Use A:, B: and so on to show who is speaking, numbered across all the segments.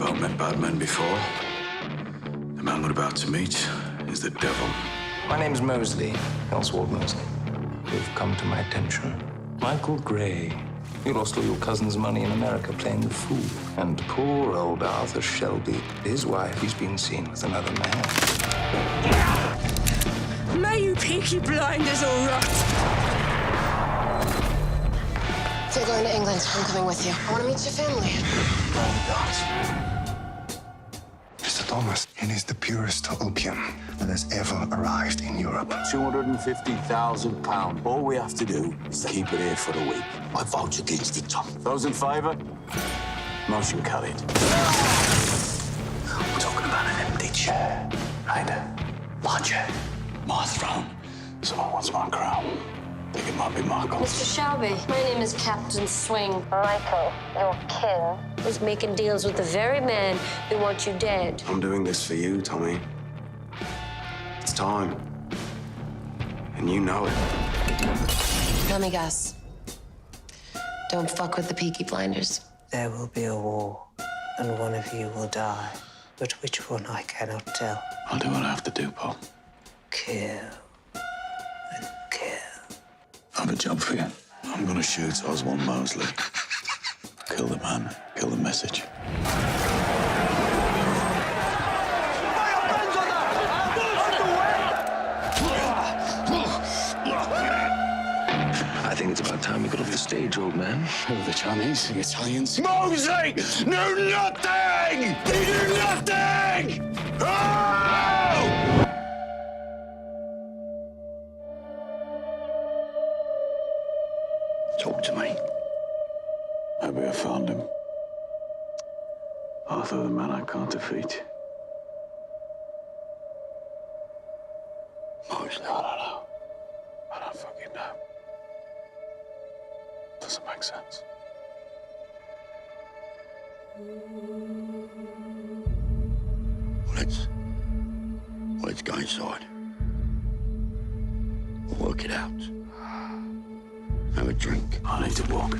A: both met bad men before. The man we're about to meet is the devil.
B: My name's Mosley, Oswald Mosley. You've come to my attention. Michael Gray. You lost all your cousin's money in America playing the fool. And poor old Arthur Shelby, his wife, he's been seen with another man.
C: May you Peaky Blinders all rot!
D: If you're going to England, I'm coming with you. I want to meet your family.
E: Mr. Thomas, it is the purest opium that has ever arrived in Europe.
A: £250,000. All we have to do is keep it here for a week. I vote against it, Tom. Those in favour? Motion carried.
E: We're talking about an empty chair, right? My chair.
A: My throne. Someone wants my crown. Think it might be Michael.
F: Mr. Shelby, my name is Captain Swing. Michael, your kin, is making deals with the very man who wants you dead.
A: I'm doing this for you, Tommy. It's time. And you know it.
D: Let me guess. Don't fuck with the Peaky Blinders.
G: There will be a war, and one of you will die. But which one I cannot tell.
A: I'll do what I have to do, Paul.
G: Kill and kill.
A: I have a job for you. I'm gonna shoot Oswald Mosley. Kill the man, kill the message.
B: I think it's about time we got off the stage, old man.
A: Who are the Chinese, the Italians? Mosley! Do nothing! They do nothing! Oh!
E: Talk to me.
A: Maybe I found him. Arthur, the man I can't defeat.
E: Mosley.
A: I don't know. I don't fucking know. Doesn't make sense.
E: Let's go inside. We'll work it out. Have a drink.
A: I need to walk.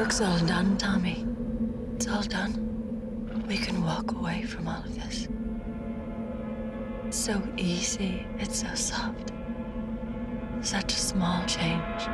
H: It's all done, Tommy. It's all done. We can walk away from all of this. It's so easy. It's so soft. Such a small change.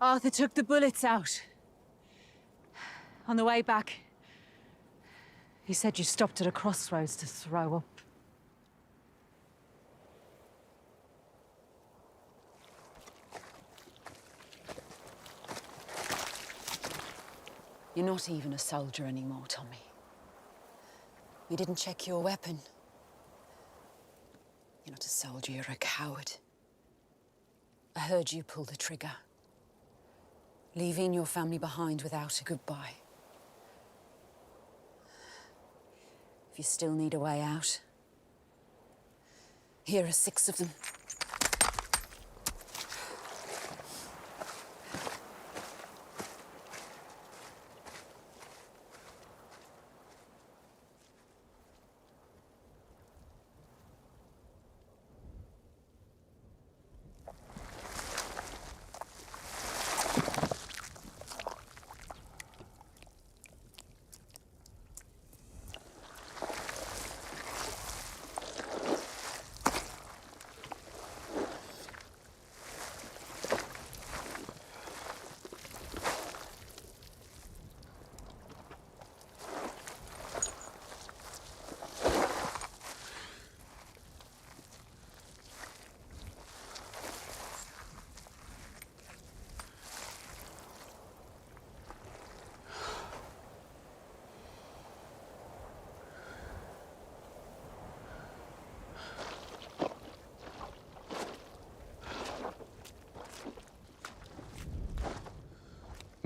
C: Arthur took the bullets out. On the way back, he said you stopped at a crossroads to throw up. You're not even a soldier anymore, Tommy. You didn't check your weapon. You're not a soldier, you're a coward. I heard you pull the trigger, leaving your family behind without a goodbye. If you still need a way out, here are 6 of them.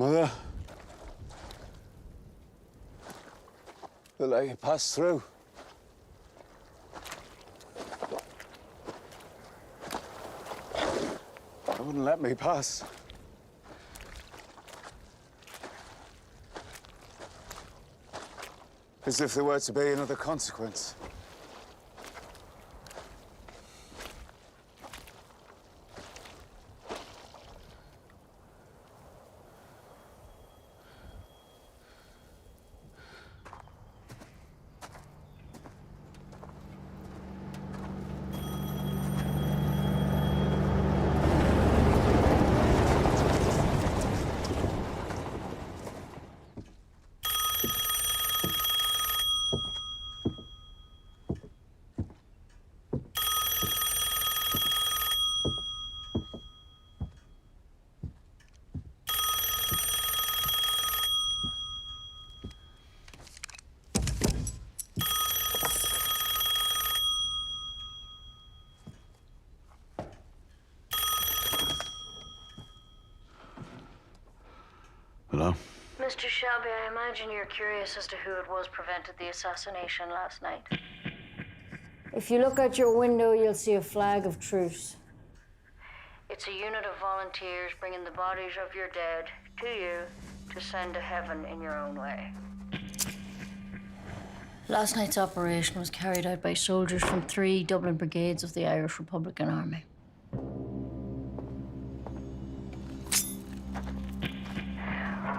A: Mother? They'll let you pass through. They wouldn't let me pass. As if there were to be another consequence. Hello?
I: Mr. Shelby, I imagine you're curious as to who it was prevented the assassination last night.
F: If you look out your window, you'll see a flag of truce.
I: It's a unit of volunteers bringing the bodies of your dead to you to send to heaven in your own way. Last night's operation was carried out by soldiers from 3 Dublin brigades of the Irish Republican Army.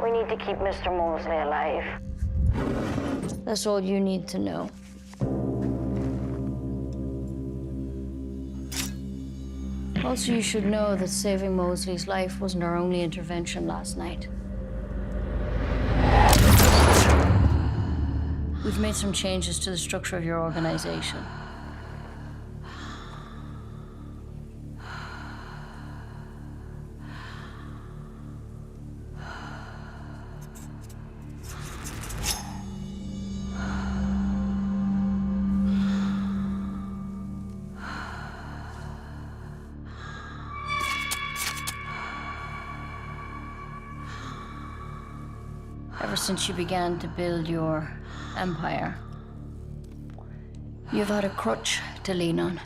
I: We need to keep Mr. Mosley alive. That's all you need to know. Also, you should know that saving Mosley's life wasn't our only intervention last night. We've made some changes to the structure of your organization. Ever since you began to build your empire, you've had a crutch to lean on.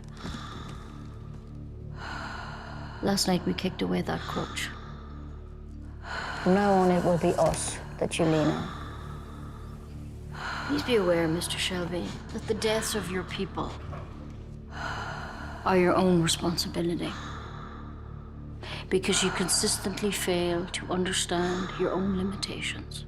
I: Last night we kicked away that crutch. From now on, it will be us that you lean on. Please be aware, Mr. Shelby, that the deaths of your people are your own responsibility. Because you consistently fail to understand your own limitations.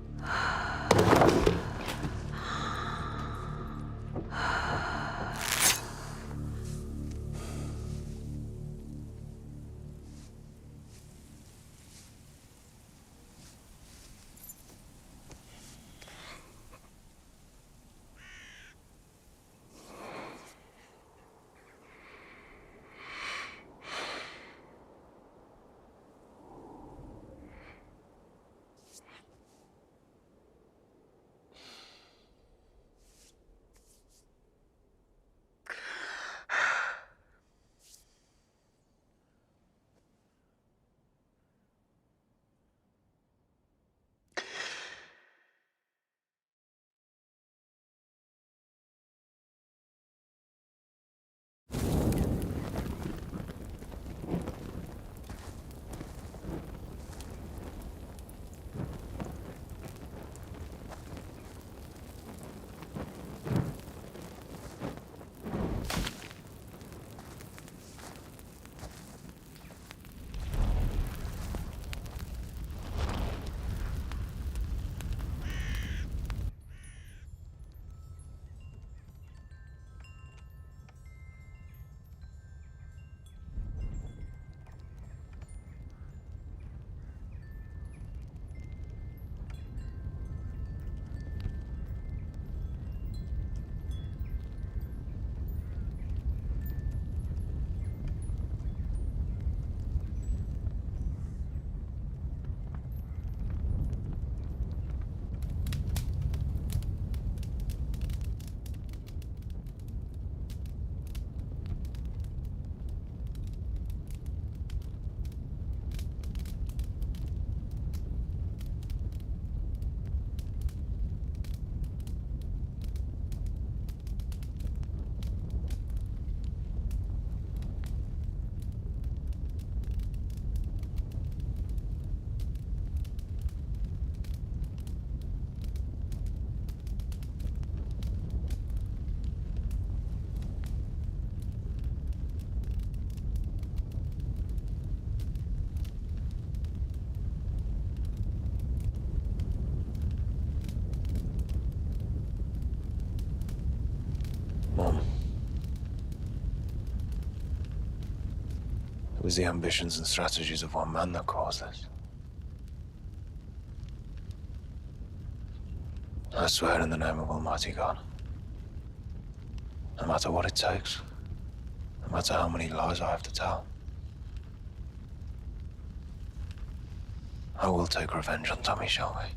J: was the ambitions and strategies of one man that caused this. I swear in the name of Almighty God, no matter what it takes, no matter how many lies I have to tell, I will take revenge on Tommy Shelby.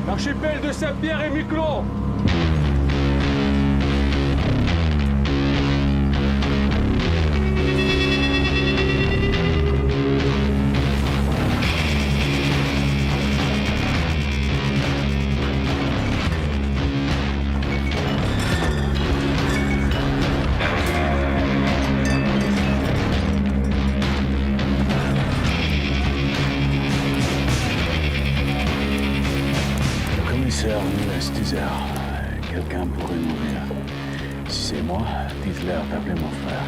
K: L'archipel de Saint-Pierre est mi-clos.
A: Quelqu'un pourrait mourir. Si c'est moi, dites-leur d'appeler mon frère.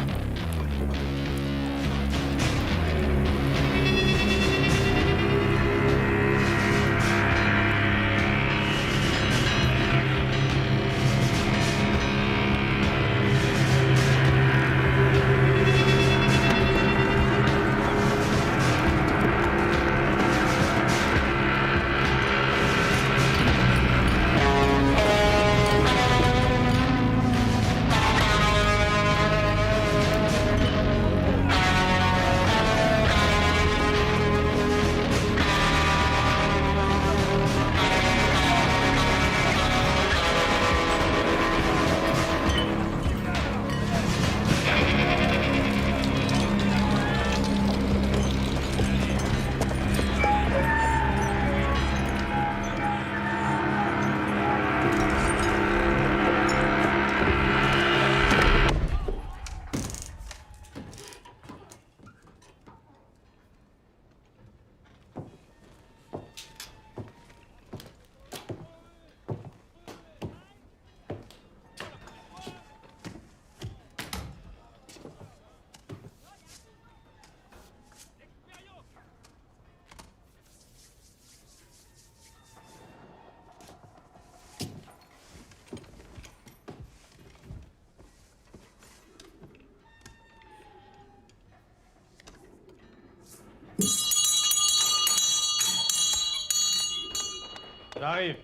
K: J'arrive.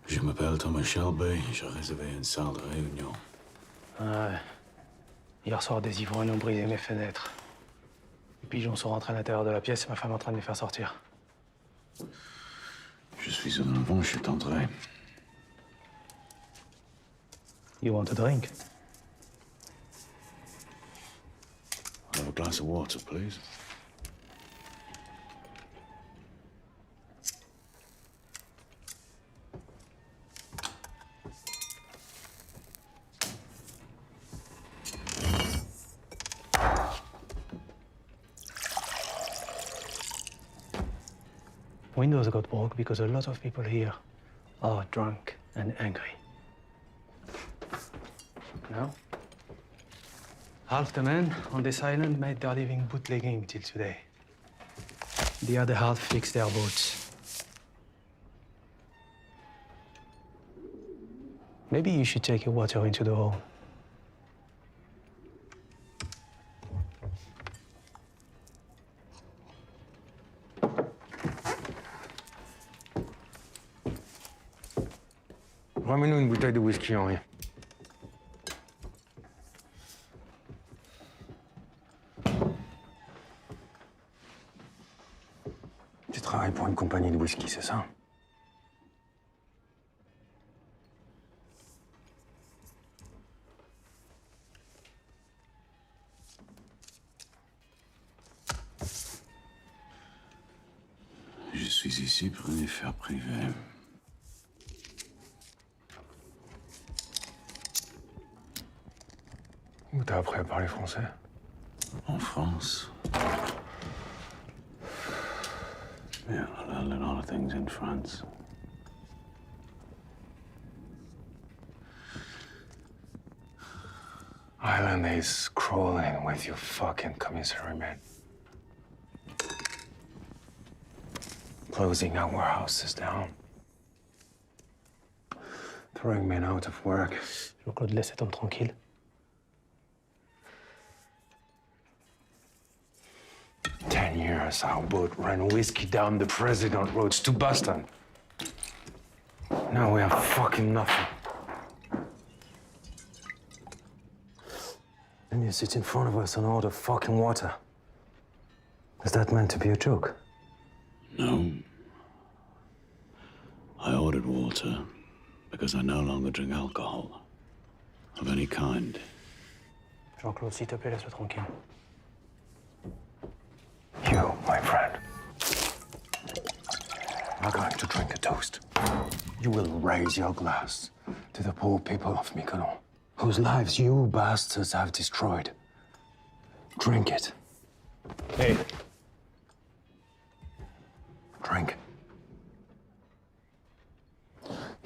A: Je m'appelle Thomas Shelby, j'ai réservé une salle de réunion.
L: Ouais. Hier soir, des ivrognes ont brisé mes fenêtres. Les pigeons sont rentrés à l'intérieur de la pièce et ma femme est en train de les faire sortir.
A: Je suis en avant, je t'entendrai.
L: You want a drink?
A: I'll have a glass of water, please.
L: Windows got broke because a lot of people here are drunk and angry. Now, half the men on this island made their living bootlegging till today. The other half fixed their boats. Maybe you should take your water into the hole.
J: Ramène-nous une bouteille de whisky, Henri. Tu travailles pour une compagnie de whisky, c'est ça?
A: Je suis ici pour une affaire privée.
J: Où t'as appris à parler français?
A: En France. Yeah, I learned a lot of things in France.
J: Island is crawling with your fucking commissary men. Closing our warehouses down. Throwing men out of work.
L: Jean-Claude, laisse cet homme tranquille.
J: Years, our boat ran whiskey down the President roads to Boston. Now we have fucking nothing. And you sit in front of us and order fucking water. Is that meant to be a joke?
A: No. I ordered water because I no longer drink alcohol of any kind.
L: Jean-Claude, s'il te plaît, laisse-le tranquille.
J: You, my friend, are going to drink a toast. You will raise your glass to the poor people of Mykonos, whose lives you bastards have destroyed. Drink it.
L: Hey.
J: Drink.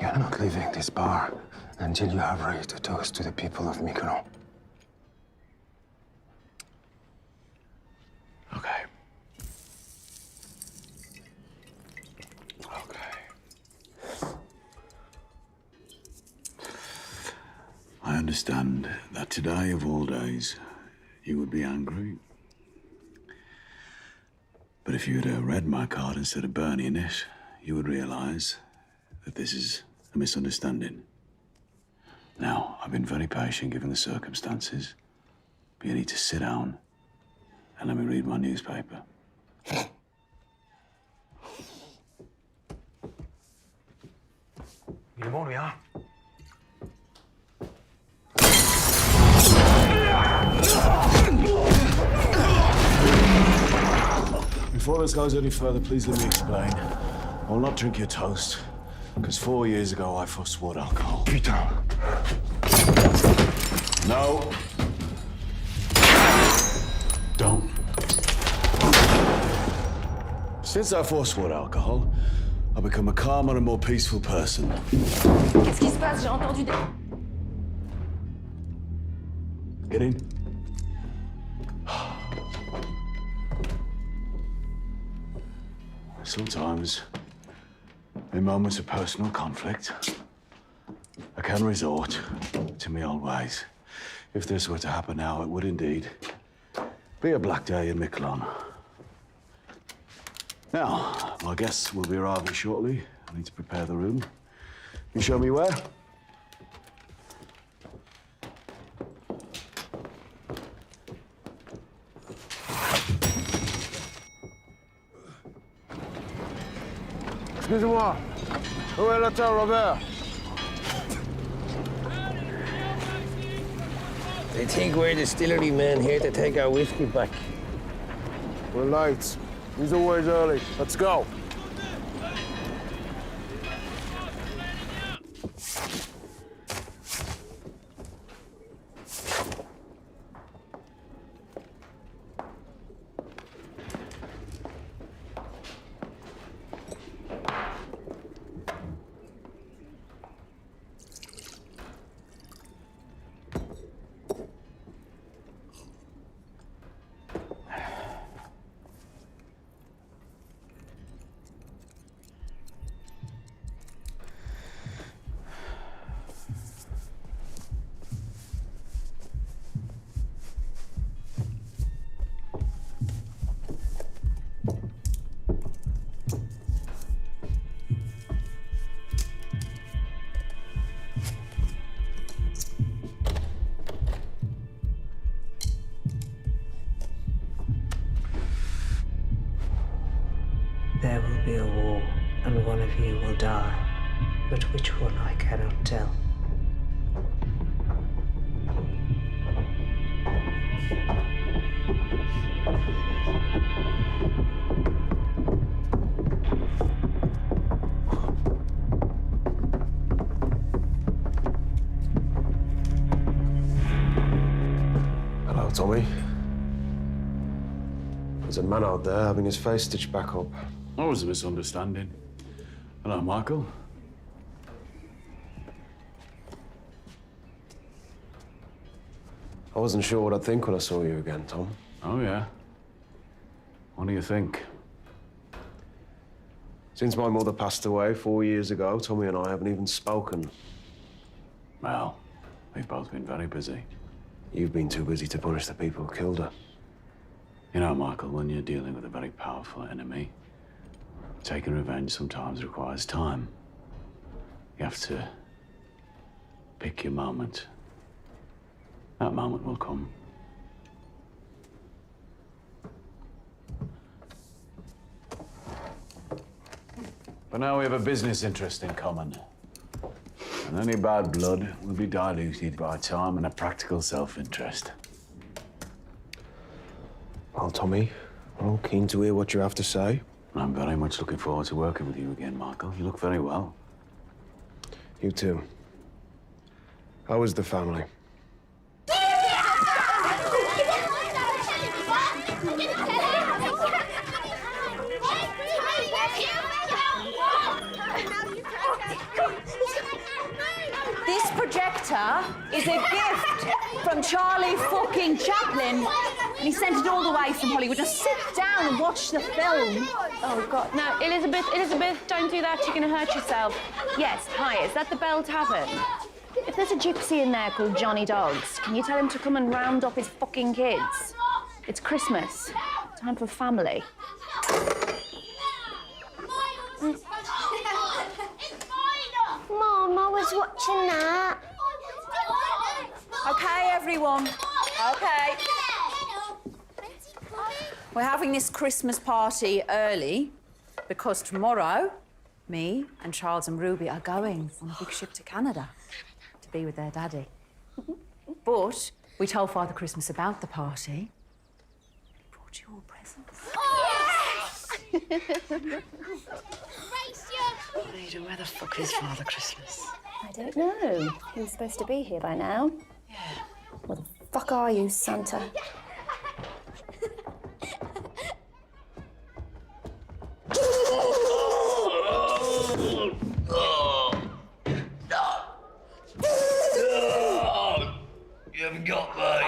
J: You're not leaving this bar until you have raised a toast to the people of Mykonos.
A: Okay. I understand that today, of all days, you would be angry. But if you had read my card instead of burning it, you would realize that this is a misunderstanding. Now, I've been very patient given the circumstances, but you need to sit down and let me read my newspaper.
J: Il est bon, lui, hein?
A: Before this goes any further, please let me explain. I will not drink your toast, because 4 years ago I forswore alcohol.
J: Putain!
A: No. Don't. Since I forswore alcohol, I've become a calmer and more peaceful person.
M: Qu'est-ce qui se passe? J'ai entendu des...
A: Get in. Sometimes In moments of personal conflict, I can resort to my old ways. If this were to happen now, it would indeed be a black day in Miquelon. Now, my guests will be arriving shortly. I need to prepare the room. You show me where?
N: Excusez-moi. Où est l'hôtel Robert?
O: They think we're distillery men here to take our whiskey back.
N: We're late. He's always early. Let's go.
G: There will be a war, and one of you will die. But which one I cannot tell.
J: Hello, Tommy. There's a man out there having his face stitched back up.
A: That was a misunderstanding. Hello, Michael.
J: I wasn't sure what I'd think when I saw you again, Tom.
A: Oh, yeah? What do you think?
J: Since my mother passed away 4 years ago, Tommy and I haven't even spoken.
A: Well, we've both been very busy.
J: You've been too busy to punish the people who killed her.
A: You know, Michael, when you're dealing with a very powerful enemy, taking revenge sometimes requires time. You have to pick your moment. That moment will come. But now we have a business interest in common. And any bad blood will be diluted by time and a practical self-interest.
J: Well, Tommy, I'm keen to hear what you have to say.
A: I'm very much looking forward to working with you again, Michael. You look very well.
J: You too. How is the family?
M: This projector is a gift from Charlie fucking Chaplin. And he sent it all the way from Hollywood. Now sit down and watch the film.
P: Oh, God. No, Elizabeth, don't do that. You're going to hurt yourself. Yes, hi, is that the Bell Tavern? If there's a gypsy in there called Johnny Dogs, can you tell him to come and round up his fucking kids? It's Christmas. Time for family.
F: Mom, I was watching that.
M: Okay, everyone. Okay. We're having this Christmas party early because tomorrow, me and Charles and Ruby are going on a big ship to Canada to be with their daddy. But we told Father Christmas about the party. He brought you all presents.
C: Ada, where the fuck is Father Christmas?
P: I don't know. He was supposed to be here by now.
C: Yeah.
P: Where the fuck are you, Santa?
O: You haven't got me.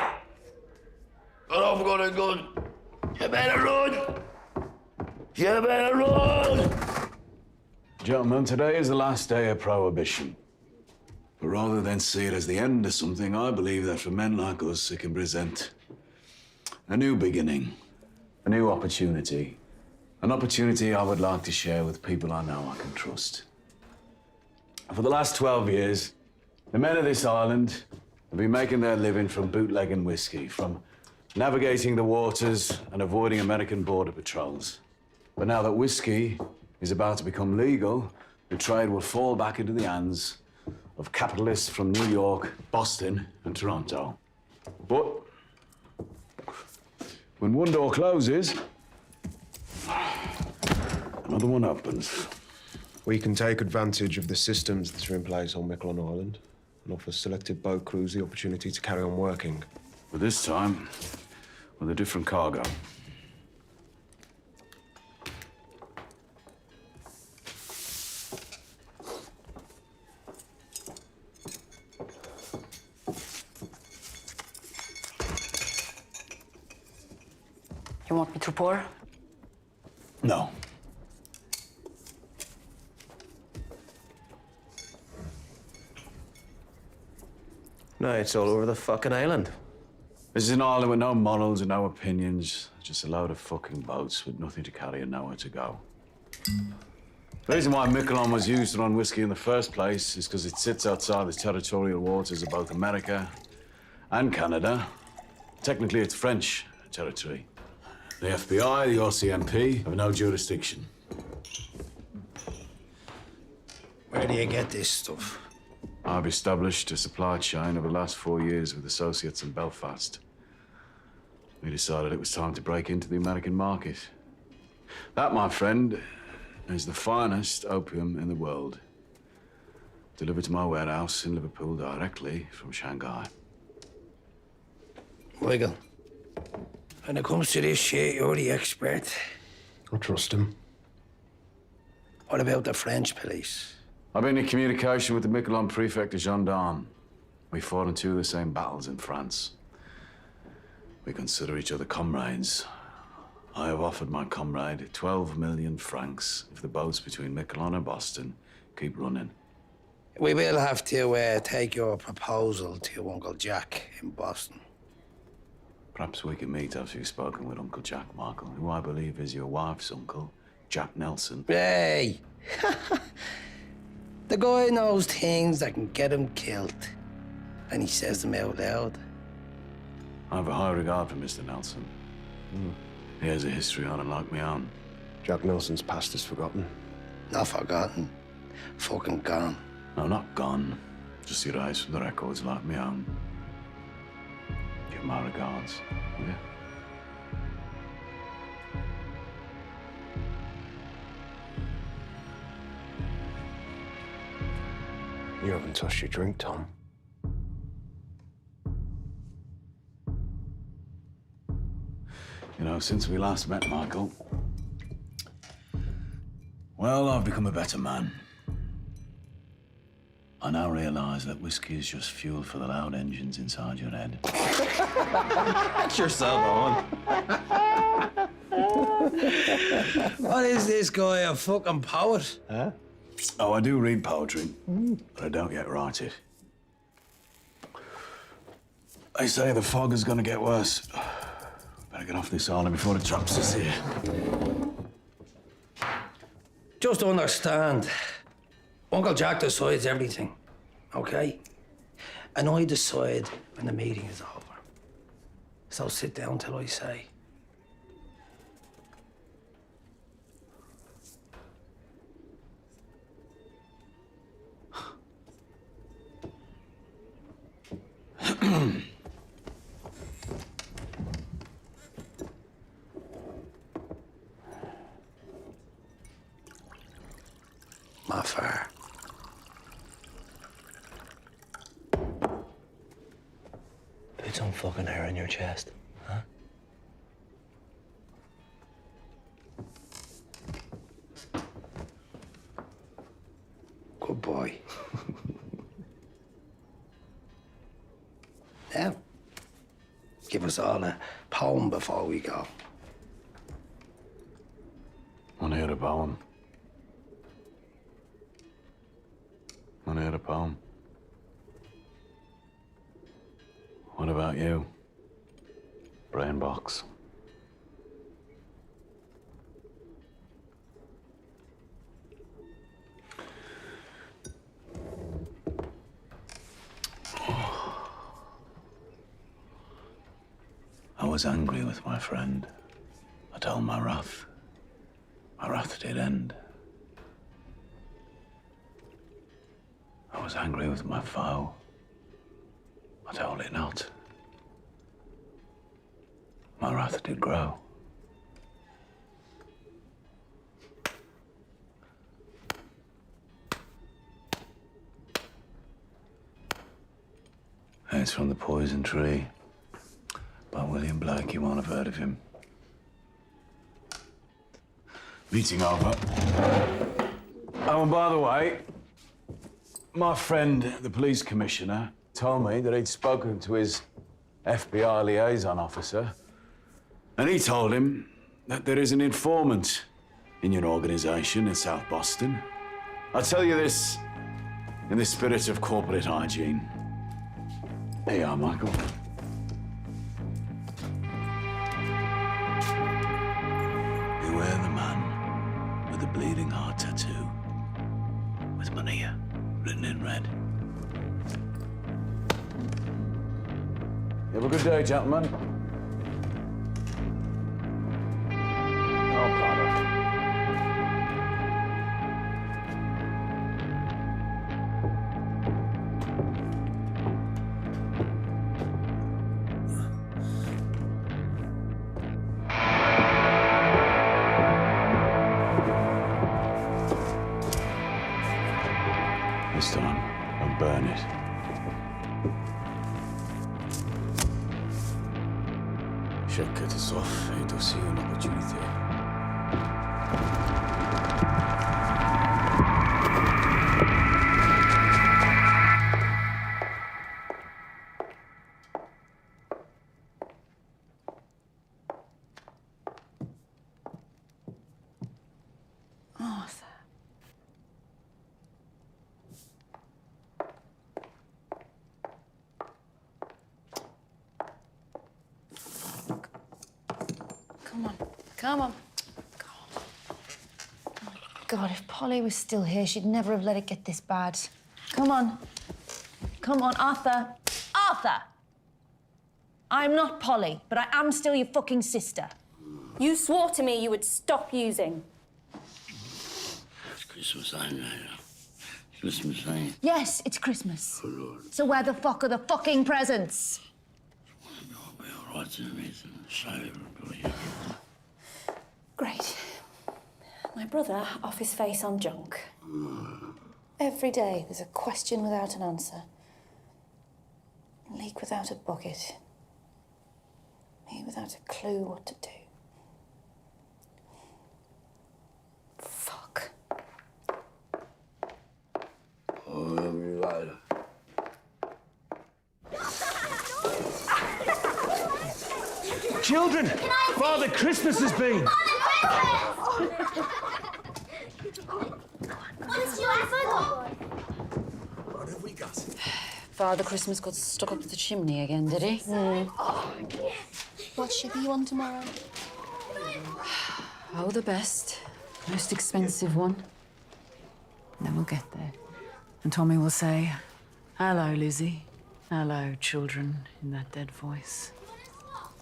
O: But I've got a gun. You better run. You better run.
A: Gentlemen, today is the last day of Prohibition. But rather than see it as the end of something, I believe that for men like us, it can present a new beginning, a new opportunity. An opportunity I would like to share with people I know I can trust. For the last 12 years, the men of this island have been making their living from bootlegging whiskey, from navigating the waters and avoiding American border patrols. But now that whiskey is about to become legal, the trade will fall back into the hands of capitalists from New York, Boston, and Toronto. But when one door closes, another one opens.
N: We can take advantage of the systems that are in place on Miquelon Island and offer selected boat crews the opportunity to carry on working.
A: But this time, with a different cargo.
C: You want me to pour?
A: No.
N: No, it's all over the fucking island.
A: This is an island with no morals and no opinions. Just a load of fucking boats with nothing to carry and nowhere to go. The reason why Miquelon was used to run whiskey in the first place is because it sits outside the territorial waters of both America and Canada. Technically, it's French territory. The FBI, the RCMP have no jurisdiction.
O: Where do you get this stuff?
A: I've established a supply chain over the last 4 years with associates in Belfast. We decided it was time to break into the American market. That, my friend, is the finest opium in the world. Delivered to my warehouse in Liverpool directly from Shanghai.
O: Michael, when it comes to this shit, you're the expert.
N: I trust him.
O: What about the French police?
A: I've been in communication with the Miquelon prefect of gendarmes. We fought in 2 of the same battles in France. We consider each other comrades. I have offered my comrade 12 million francs if the boats between Miquelon and Boston keep running.
O: We will have to take your proposal to your Uncle Jack in Boston.
A: Perhaps we can meet after you've spoken with Uncle Jack, Michael, who I believe is your wife's uncle, Jack Nelson.
O: Hey! The guy knows things that can get him killed, and he says them out loud.
A: I have a high regard for Mr. Nelson. He has a history on him like my own.
N: Jack Nelson's past is forgotten.
O: Not forgotten. Fucking gone.
A: No, not gone. Just erased from the records like my own. Give my regards, will you?
N: You haven't touched your drink, Tom.
A: You know, since we last met, Michael, well, I've become a better man. I now realize that whiskey is just fuel for the loud engines inside your head.
O: That's yourself on. What is this guy, a fucking poet?
A: Huh? Oh, I do read poetry, but I don't yet write it. They say the fog is gonna get worse. Better get off this island before it traps us here.
O: Just understand, Uncle Jack decides everything, okay? And I decide when the meeting is over. So sit down till I say. My fire.
Q: Put some fucking hair in your chest, huh?
O: Good boy. Now, give us all a poem before we go.
A: Want to hear a poem? poem. What about you? Brain box. I was angry with my friend. I told my wrath. My wrath did end. I was angry with my foe. I told it not. My wrath did grow. It's from The Poison Tree by William Blake. You won't have heard of him. Meeting over. Oh, and by the way, my friend, the police commissioner, told me that he'd spoken to his FBI liaison officer, and he told him that there is an informant in your organization in South Boston. I tell you this in the spirit of corporate hygiene. Here you are, Michael. Beware the man with the bleeding heart tattoo, with Mania written in red. You have a good day, gentlemen. Oh, Father. This time, I'll burn it. Chaque soif est aussi une opportunité.
M: Arthur.
P: Come on. Come on. God, if Polly was still here, she'd never have let it get this bad. Come on. Come on, Arthur. Arthur! I'm not Polly, but I am still your fucking sister.
F: You swore to me you would stop using.
R: It's Christmas time now. Christmas time.
P: Yes, it's Christmas.
R: Oh, Lord.
P: So where the fuck are the fucking presents?
R: What's in it?
F: Great. My brother off his face on junk. Every day there's a question without an answer. A leak without a bucket. Me without a clue what to do. Fuck.
R: Oh, everybody.
K: Children, Father Christmas has been.
C: What have we got? Father Christmas got stuck up the chimney again, did he?
P: What ship are you on tomorrow?
C: Oh, the best. Most expensive one. And then we'll get there. And Tommy will say, "Hello, Lizzie. Hello, children," in that dead voice.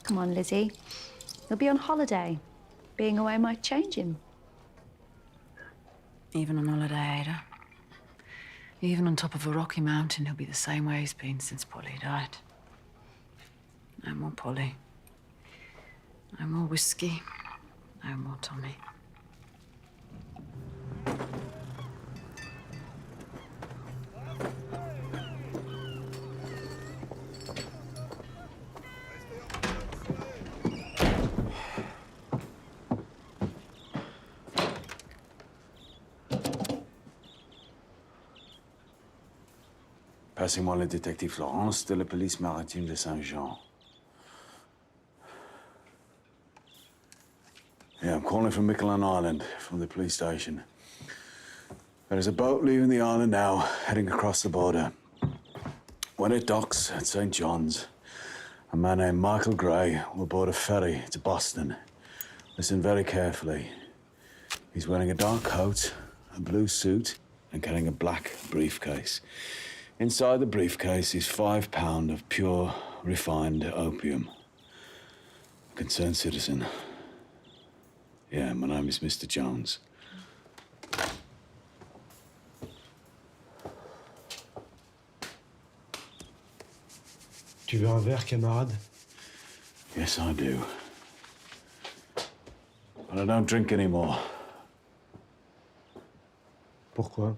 P: Come on, Lizzie. He'll be on holiday. Being away might change him.
C: Even on holiday, Ada. Even on top of a rocky mountain, he'll be the same way he's been since Polly died. No more Polly. No more whiskey. No more Tommy.
A: Passez-moi le détective Florence de la police maritime de Saint-Jean. Yeah, I'm calling from Miquelon Island, from the police station. There is a boat leaving the island now, heading across the border. When it docks at St. John's, a man named Michael Gray will board a ferry to Boston. Listen very carefully. He's wearing a dark coat, a blue suit, and carrying a black briefcase. Inside the briefcase is £5 of pure, refined opium. A concerned citizen. Yeah, my name is Mr. Jones.
N: Tu veux un verre, camarade?
A: Yes, I do. But I don't drink anymore.
N: Pourquoi?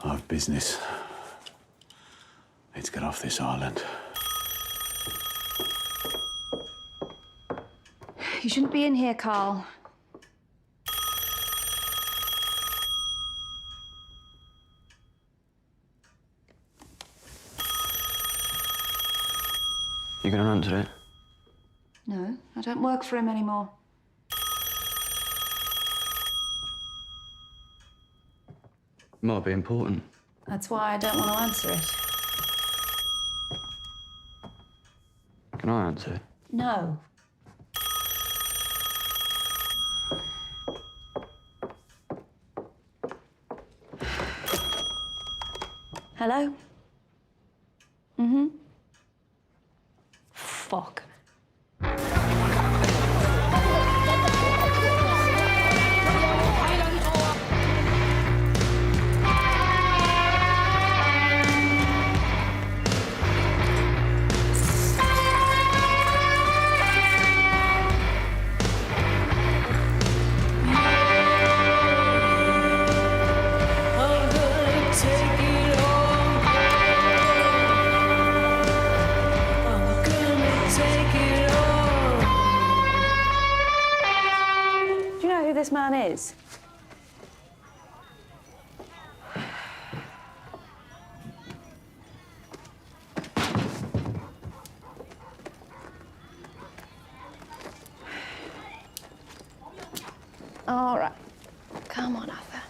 A: I have business. Let's get off this island.
F: You shouldn't be in here, Carl.
Q: You gonna answer it?
F: No, I don't work for him anymore.
Q: Might be important.
F: That's why I don't want to answer it.
Q: Can I answer it?
F: No. Hello? Mm-hmm. Fuck. This man is. All right. Come on, Arthur.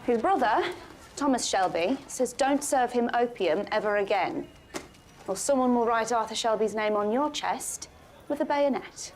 F: His brother, Thomas Shelby, says don't serve him opium ever again, or someone will write Arthur Shelby's name on your chest with a bayonet.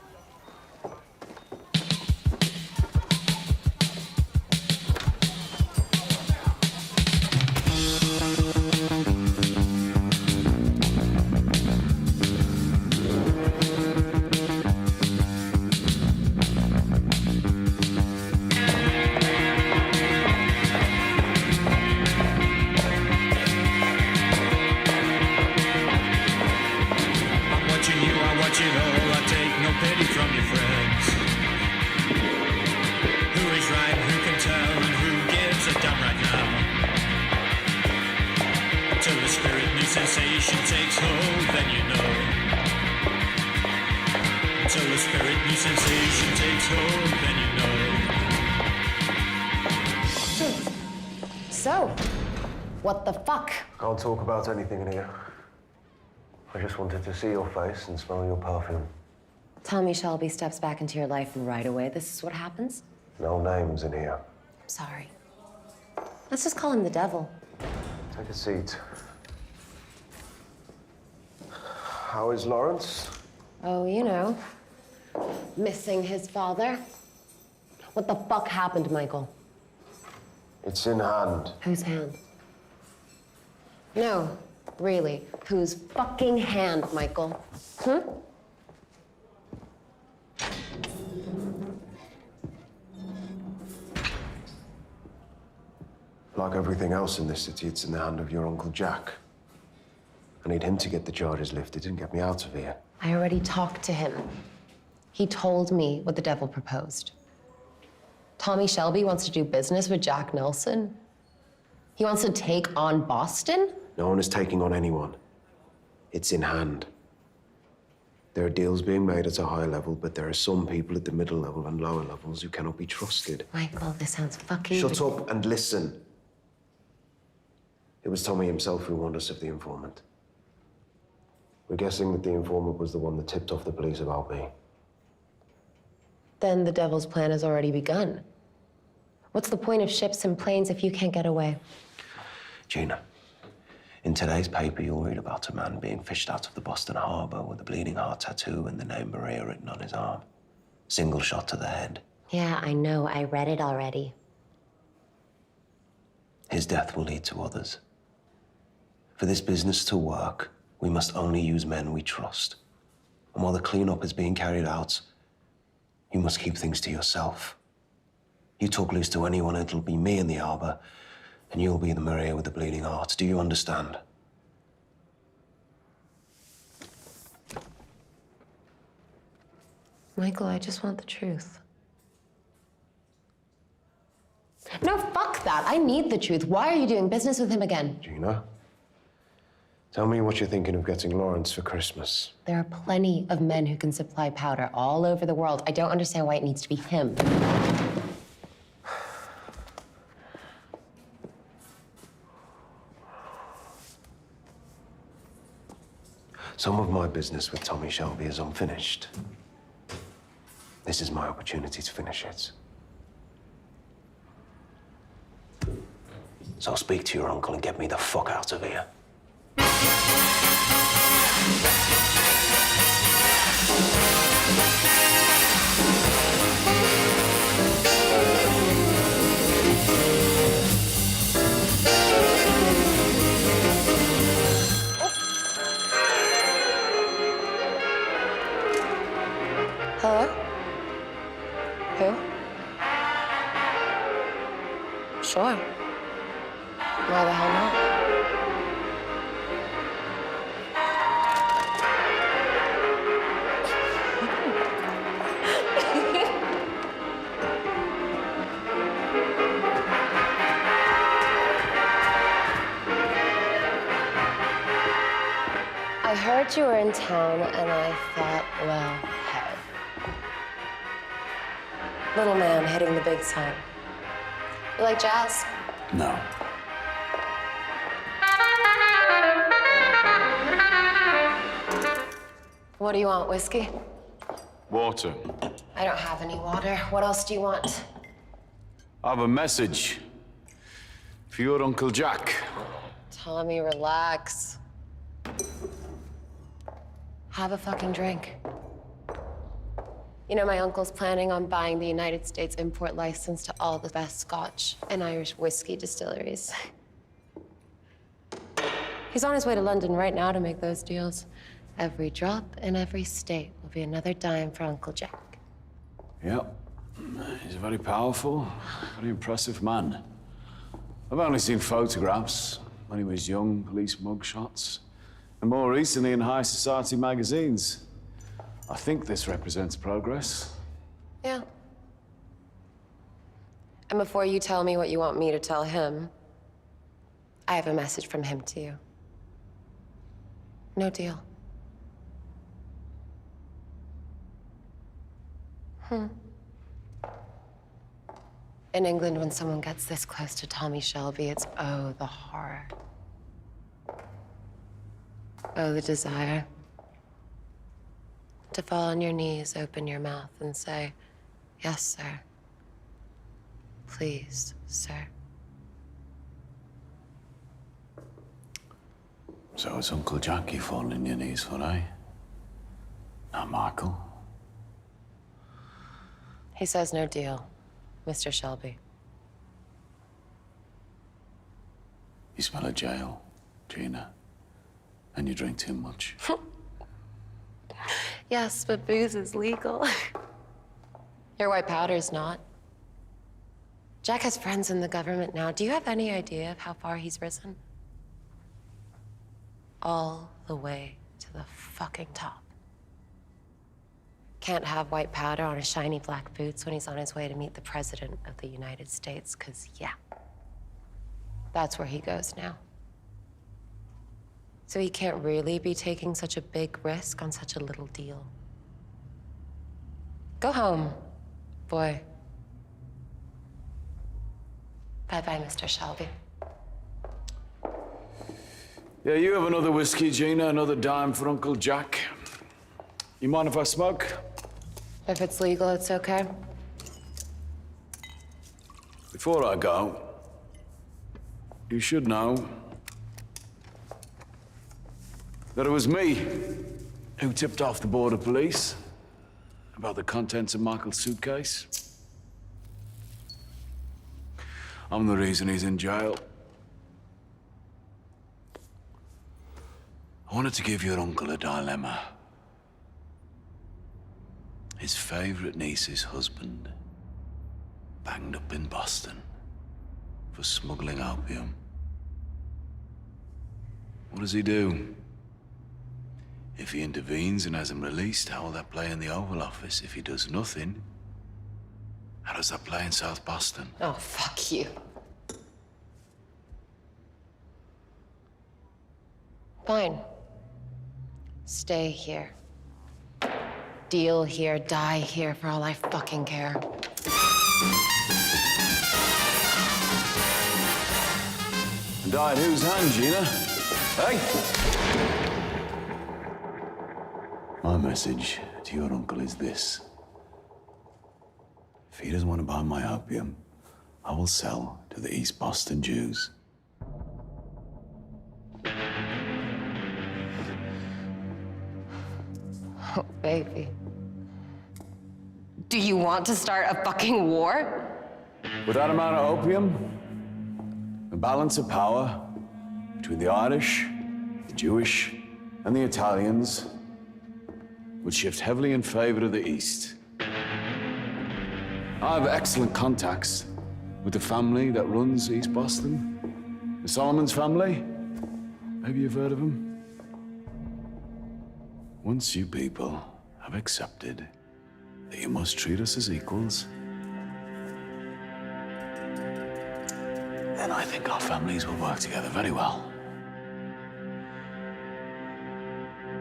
S: Sensation takes hold, then you know. Until the spirit new sensation takes hold, then you know.
D: So, what the fuck?
J: Can't talk about anything in here. I just wanted to see your face and smell your perfume.
D: Tommy Shelby steps back into your life and right away this is what happens?
J: No names in here.
D: I'm sorry. Let's just call him the devil.
J: Take a seat. How is Lawrence?
D: Oh, you know, missing his father. What the fuck happened, Michael?
J: It's in hand.
D: Whose hand? No, really, whose fucking hand, Michael? Hmm?
J: Like everything else in this city, it's in the hand of your Uncle Jack. I need him to get the charges lifted and get me out of here.
D: I already talked to him. He told me what the devil proposed. Tommy Shelby wants to do business with Jack Nelson. He wants to take on Boston?
N: No one is taking on anyone. It's in hand. There are deals being made at a high level, but there are some people at the middle level and lower levels who cannot be trusted.
D: Michael, this sounds fucking...
N: Shut up and listen. It was Tommy himself who warned us of the informant. We're guessing that the informant was the one that tipped off the police about me.
D: Then the devil's plan has already begun. What's the point of ships and planes if you can't get away?
J: Gina, in today's paper, you'll read about a man being fished out of the Boston Harbor with a bleeding heart tattoo and the name Maria written on his arm. Single shot to the head.
D: Yeah, I know. I read it already.
J: His death will lead to others. For this business to work, we must only use men we trust. And while the cleanup is being carried out, you must keep things to yourself. You talk loose to anyone, it'll be me in the harbor, and you'll be the Maria with the bleeding heart. Do you understand?
D: Michael, I just want the truth. No, fuck that. I need the truth. Why are you doing business with him again?
N: Gina, tell me what you're thinking of getting Lawrence for Christmas.
D: There are plenty of men who can supply powder all over the world. I don't understand why it needs to be him.
J: Some of my business with Tommy Shelby is unfinished. This is my opportunity to finish it. So I'll speak to your uncle and get me the fuck out of here.
D: Hello? Who? Sure. Why the hell not? I heard you were in town, and I thought, well, hey. Little man hitting the big time. You like jazz?
A: No.
D: What do you want, whiskey?
A: Water.
D: I don't have any water. What else do you want?
A: I have a message for your Uncle Jack.
D: Tommy, relax. Have a fucking drink. You know, my uncle's planning on buying the United States import license to all the best Scotch and Irish whiskey distilleries. He's on his way to London right now to make those deals. Every drop in every state will be another dime for Uncle Jack.
A: Yep. He's a very powerful, very impressive man. I've only seen photographs when he was young, police mugshots, and more recently in high society magazines. I think this represents progress.
D: Yeah. And before you tell me what you want me to tell him, I have a message from him to you. No deal. In England, when someone gets this close to Tommy Shelby, it's, oh, the horror. Oh, the desire. To fall on your knees, open your mouth, and say, yes, sir. Please, sir.
A: So it's Uncle Jack you fall on your knees for, eh? Not Michael.
D: He says no deal, Mr. Shelby.
A: You smell of jail, Gina. And you drink too much.
D: Yes, but booze is legal. Your white powder's not. Jack has friends in the government now. Do you have any idea of how far he's risen? All the way to the fucking top. Can't have white powder on his shiny black boots when he's on his way to meet the President of the United States, 'cause yeah, that's where he goes now. So he can't really be taking such a big risk on such a little deal. Go home, boy. Bye-bye, Mr. Shelby.
A: Yeah, you have another whiskey, Gina, another dime for Uncle Jack. You mind if I smoke?
D: If it's legal, it's okay.
A: Before I go, you should know that it was me who tipped off the border police about the contents of Michael's suitcase. I'm the reason he's in jail. I wanted to give your uncle a dilemma. His favorite niece's husband banged up in Boston for smuggling opium. What does he do? If he intervenes and has him released, how will that play in the Oval Office? If he does nothing, how does that play in South Boston?
D: Oh, fuck you. Fine. Stay here. Deal here, die here, for all I fucking care.
A: And die in whose hand, Gina? Hey? My message to your uncle is this. If he doesn't want to buy my opium, I will sell to the East Boston Jews.
D: Oh, baby. Do you want to start a fucking war?
A: With that amount of opium, the balance of power between the Irish, the Jewish, and the Italians would shift heavily in favor of the East. I have excellent contacts with the family that runs East Boston. The Solomons family. Maybe you've heard of them. Once you people have accepted that you must treat us as equals, then I think our families will work together very well.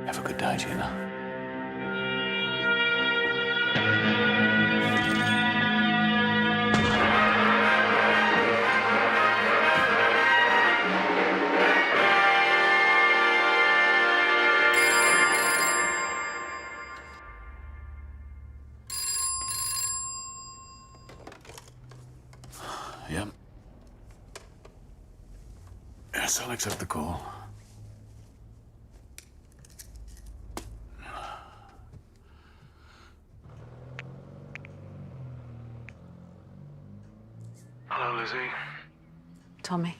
A: Have a good day, Gina. Yep. Yes, I'll accept the call. Hello, Lizzie.
C: Tommy.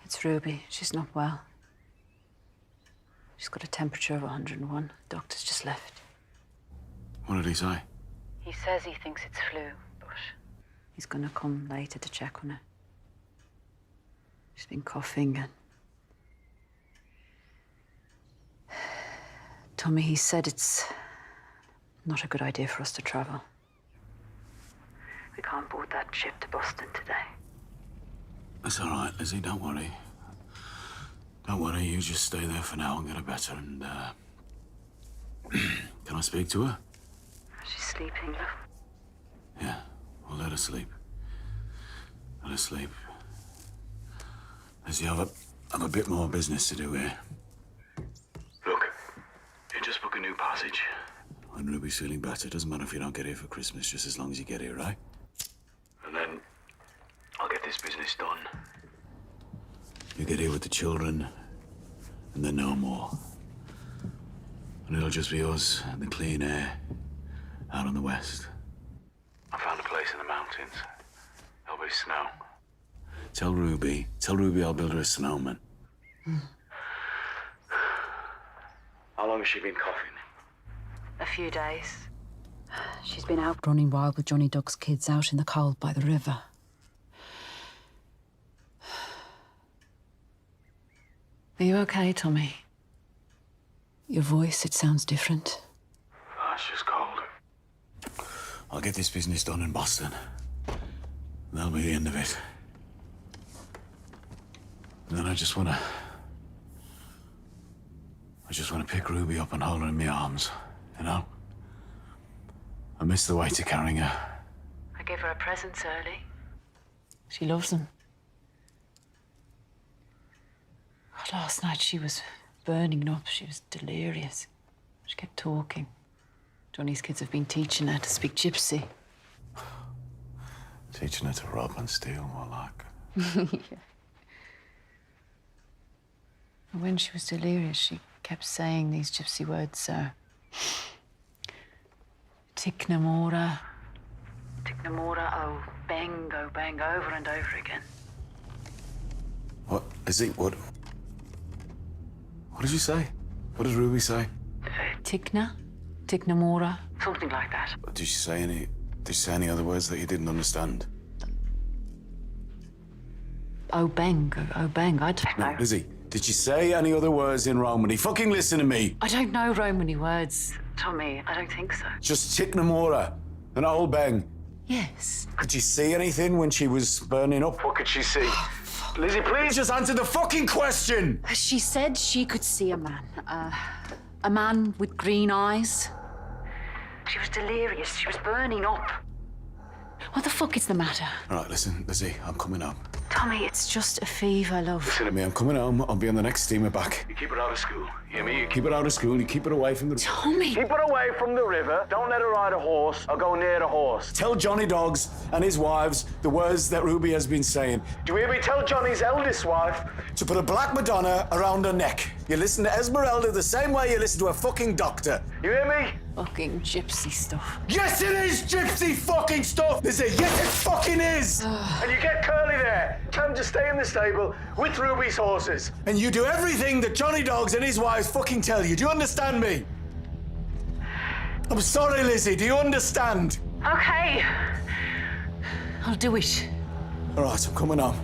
C: It's Ruby. She's not well. She's got a temperature of 101. Doctor's just left.
A: What did he say?
C: He says he thinks it's flu, but he's gonna come later to check on her. She's been coughing and... Tommy, he said it's not a good idea for us to travel. We can't board that ship to Boston today.
A: That's all right, Lizzie. Don't worry. Don't worry. You just stay there for now and get her better. And can I speak to her?
C: She's sleeping.
A: Yeah. Well, let her sleep. Let her sleep. Lizzie, I've a bit more business to do here. Look, you just book a new passage. When Ruby's feeling better, doesn't matter if you don't get here for Christmas, just as long as you get here, right? And then I'll get this business done. You get here with the children, and then no more. And it'll just be us and the clean air out on the west. I found a place in the mountains. There'll be snow. Tell Ruby I'll build her a snowman. How long has she been coughing?
C: A few days. She's been out running wild with Johnny Duck's kids out in the cold by the river. Are you okay, Tommy? Your voice, it sounds different.
A: Oh, it's just cold. I'll get this business done in Boston. That'll be the end of it. And then I just wanna pick Ruby up and hold her in my arms, you know? I miss the weight of carrying her.
C: I gave her a presents early. She loves them. Last night she was burning up. She was delirious. She kept talking. Johnny's kids have been teaching her to speak gypsy.
A: Teaching her to rob and steal, more like.
C: Yeah. And when she was delirious, she kept saying these gypsy words, Tiknamora, oh bang, over and over again.
A: What? Izzy, what did you say? What does Ruby say?
C: Tiknamora, something like that.
A: Did she say any other words that you didn't understand?
C: Oh bang, I don't know.
A: Lizzie, did she say any other words in Romany? Fucking listen to me.
C: I don't know Romany words, Tommy. I don't think so.
A: Just Tiknamora, an old bang.
C: Yes.
A: Could she see anything when she was burning up? What could she see? Lizzie, please just answer the fucking question!
C: She said she could see a man with green eyes. She was delirious. She was burning up. What the fuck is the matter?
A: All right, listen, Lizzie, I'm coming home.
C: Tommy, it's just a fever, love.
A: Listen to me, I'm coming home. I'll be on the next steamer back. You keep her out of school. You hear me? You keep her out of school. You keep her away from the...
C: Tommy!
K: Keep her away from the river. Don't let her ride a horse or go near the horse.
A: Tell Johnny Dogs and his wives the words that Ruby has been saying.
K: Do you hear me? Tell Johnny's eldest wife
A: to put a black Madonna around her neck. You listen to Esmeralda the same way you listen to a fucking doctor.
K: You hear me?
C: Fucking gypsy stuff.
A: Yes, it is gypsy fucking stuff! Is it? Yes, it fucking is!
K: And you get Curly there. Tell him to stay in the stable with Ruby's horses.
A: And you do everything that Johnny Dogs and his wives fucking tell you. Do you understand me? I'm sorry, Lizzie. Do you understand?
C: Okay. I'll do it.
A: All right, I'm coming home.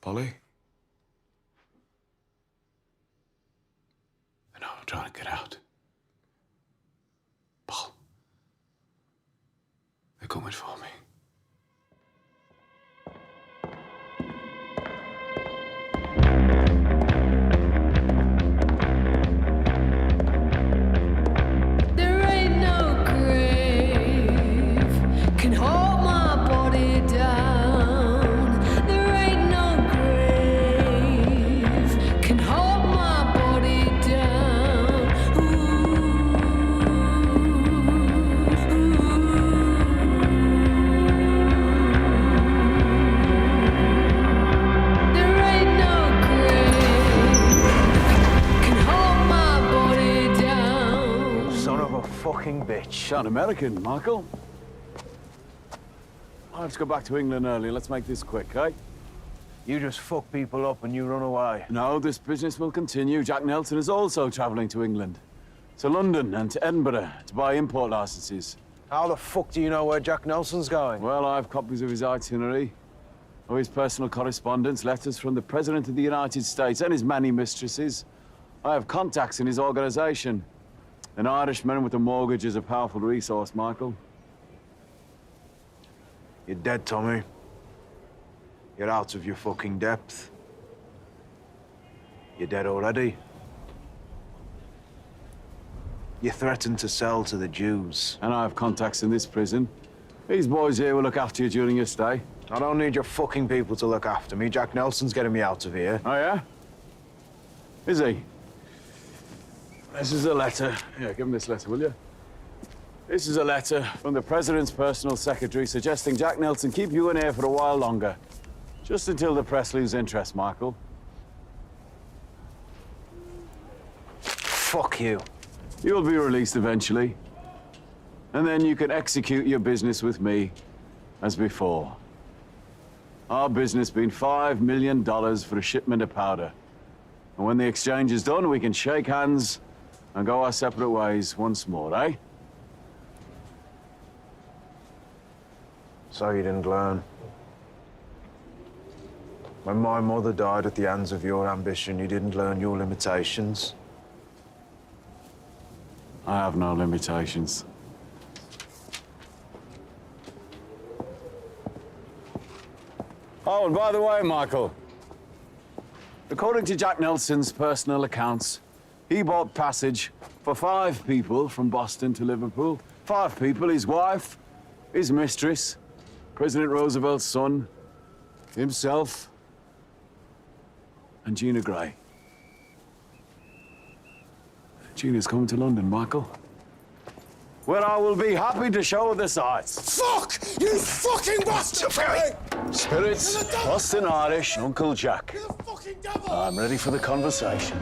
A: Polly? No, I'm trying to get out. Paul. They're coming for me.
T: There ain't no grave can hold my body down.
A: Fucking bitch. Sound American, Michael. Let's go back to England early. Let's make this quick, eh?
N: You just fuck people up and you run away.
A: No, this business will continue. Jack Nelson is also travelling to England. To London and to Edinburgh to buy import licenses.
N: How the fuck do you know where Jack Nelson's going?
A: Well, I have copies of his itinerary, of his personal correspondence, letters from the President of the United States and his many mistresses. I have contacts in his organisation. An Irishman with a mortgage is a powerful resource, Michael.
N: You're dead, Tommy. You're out of your fucking depth. You're dead already. You threatened to sell to the Jews.
A: And I have contacts in this prison. These boys here will look after you during your stay.
N: I don't need your fucking people to look after me. Jack Nelson's getting me out of here.
A: Oh, yeah? Is he? This is a letter. Yeah, give him this letter, will you? This is a letter from the President's personal secretary suggesting Jack Nelson keep you in here for a while longer. Just until the press lose interest, Michael.
N: Fuck you.
A: You'll be released eventually. And then you can execute your business with me as before. Our business being $5 million for a shipment of powder. And when the exchange is done, we can shake hands and go our separate ways once more, eh?
N: So you didn't learn. When my mother died at the hands of your ambition, you didn't learn your limitations.
A: I have no limitations. Oh, and by the way, Michael, according to Jack Nelson's personal accounts, he bought passage for 5 people from Boston to Liverpool. 5 people, his wife, his mistress, President Roosevelt's son, himself, and Gina Gray. Gina's coming to London, Michael, where I will be happy to show her the sights.
K: Fuck! You fucking bastard!
A: Spirits, Boston Irish, Uncle Jack. I'm ready for the conversation.